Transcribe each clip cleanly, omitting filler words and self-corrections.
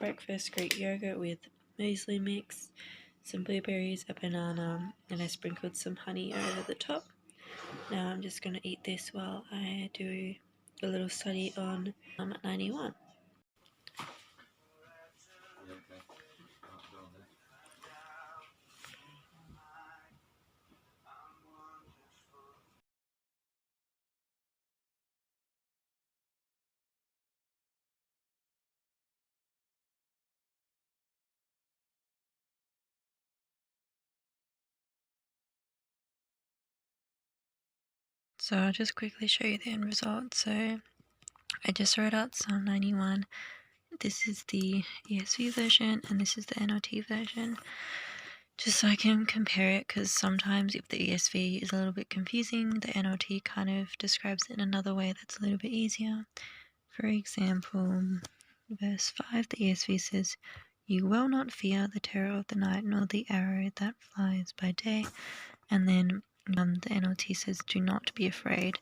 breakfast Greek yogurt with muesli mix, some blueberries, a banana, and I sprinkled some honey over the top. Now I'm just going to eat this while I do a little study on 91. So I'll just quickly show you the end result. So I just wrote out Psalm 91. This is the ESV version and this is the NLT version. Just so I can compare it, because sometimes if the ESV is a little bit confusing, the NLT kind of describes it in another way that's a little bit easier. For example, verse 5, the ESV says, "You will not fear the terror of the night, nor the arrow that flies by day." And then the NLT says, "Do not be afraid."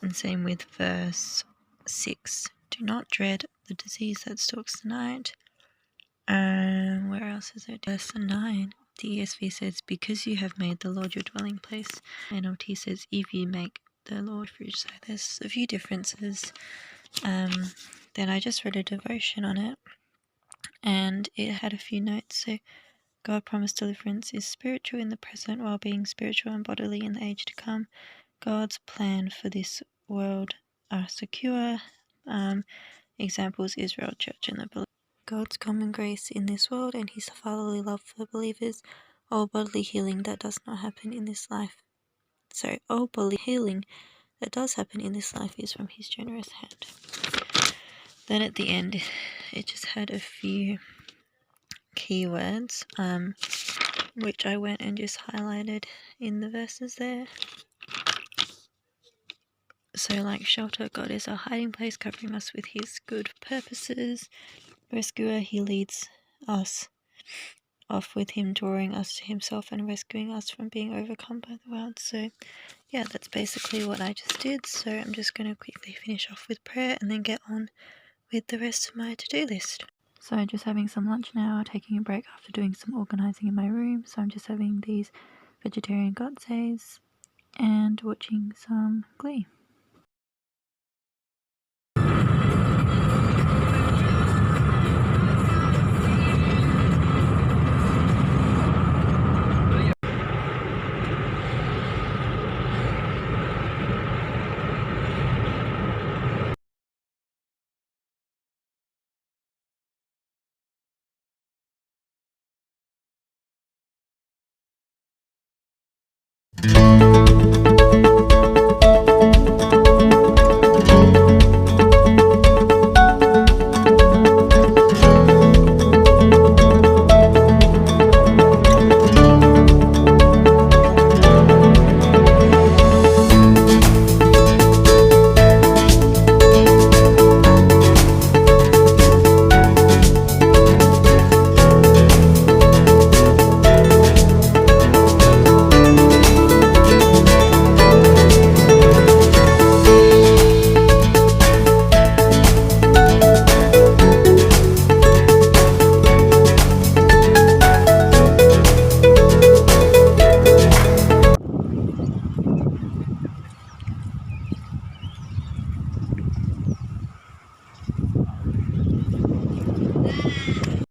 And same with verse 6, "Do not dread the disease that stalks the night." Where else is it? Verse 9, the ESV says, "Because you have made the Lord your dwelling place." NLT says, "If you make the Lord refuge." So there's a few differences. Then I just read a devotion on it, and it had a few notes. So God promised deliverance is spiritual in the present while being spiritual and bodily in the age to come. God's plan for this world are secure. Examples: Israel, church, and the believers. God's common grace in this world and his fatherly love for believers. All bodily healing that does not happen in this life. All bodily healing that does happen in this life is from his generous hand. Then at the end, it just had a few keywords, which I went and just highlighted in the verses there. So like shelter, God is our hiding place, covering us with his good purposes. Rescuer, he leads us off with him, drawing us to himself and rescuing us from being overcome by the world. So yeah, that's basically what I just did. So I'm just going to quickly finish off with prayer and then get on with the rest of my to-do list. So just having some lunch now, taking a break after doing some organising in my room. So I'm just having these vegetarian gotses and watching some Glee.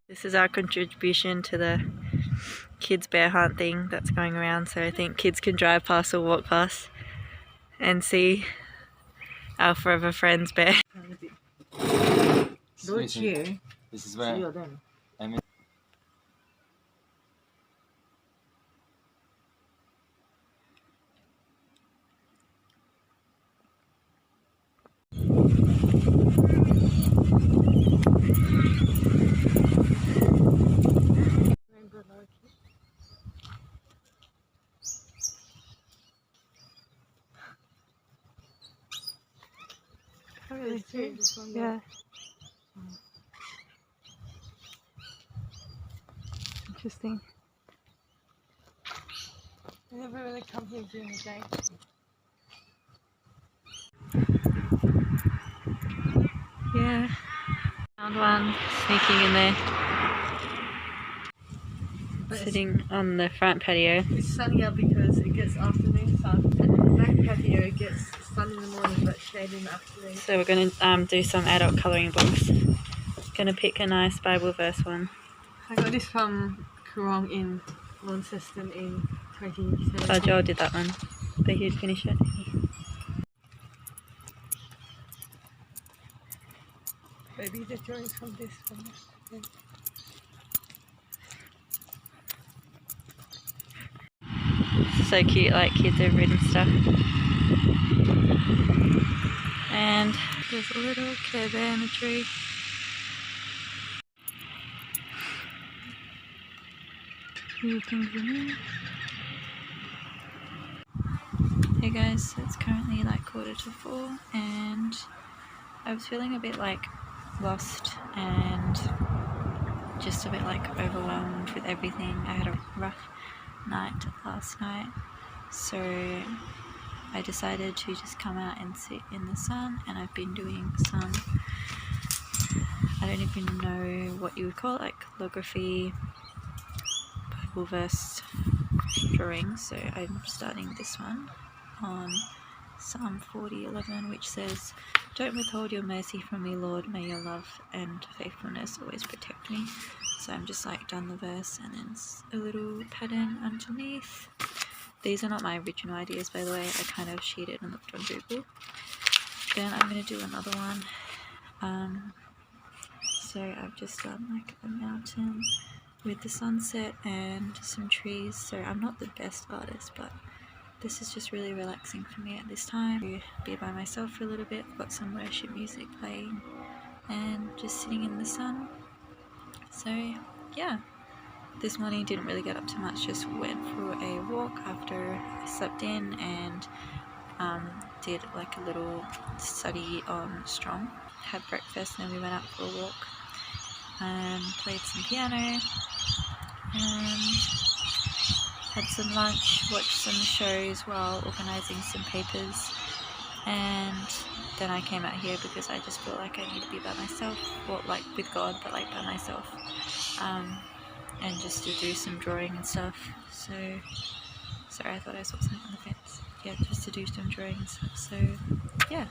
This is our contribution to the kids bear hunt thing that's going around, so I think kids can drive past or walk past and see our forever friends bear. This is where I mean. Can't really see. Yeah. Interesting. I never really come here during the day. Yeah. Found one sneaking in there, sitting on the front patio. It's sunny out because it gets afternoon sun, and the back patio gets sun in the morning but shade in the afternoon. So we're going to do some adult colouring books. Going to pick a nice Bible verse one. I got this from Gettng in Launceston in 2017. Oh, Joel did that one, but he'd finish it. Maybe the drawings from this one. So cute, like kids have written stuff. And there's a little Care Bear in the tree. Few things in there. Hey guys, so it's currently like 3:45 and I was feeling a bit like lost and just a bit like overwhelmed with everything. I had a rough night last night, so I decided to just come out and sit in the sun, and I've been doing some, I don't even know what you would call it, like calligraphy, Bible verse drawings. So I'm starting this one on Psalm 40:11, which says, "Don't withhold your mercy from me, Lord. May your love and faithfulness always protect me." So I'm just like done the verse and then a little pattern underneath. These are not my original ideas, by the way. I kind of cheated and looked on Google. Then I'm going to do another one. So I've just done like a mountain with the sunset and some trees. So I'm not the best artist, but this is just really relaxing for me at this time. To be by myself for a little bit. I've got some worship music playing and just sitting in the sun. So yeah, this morning didn't really get up too much, just went for a walk after I slept in and did like a little study on Strong. Had breakfast and then we went out for a walk and played some piano and had some lunch, watched some shows while organising some papers, and then I came out here because I just feel like I need to be by myself, or like with God, but like by myself, and just to do some drawing and stuff. So, sorry, I thought I saw something on the fence. Yeah, just to do some drawing and stuff. So, yeah.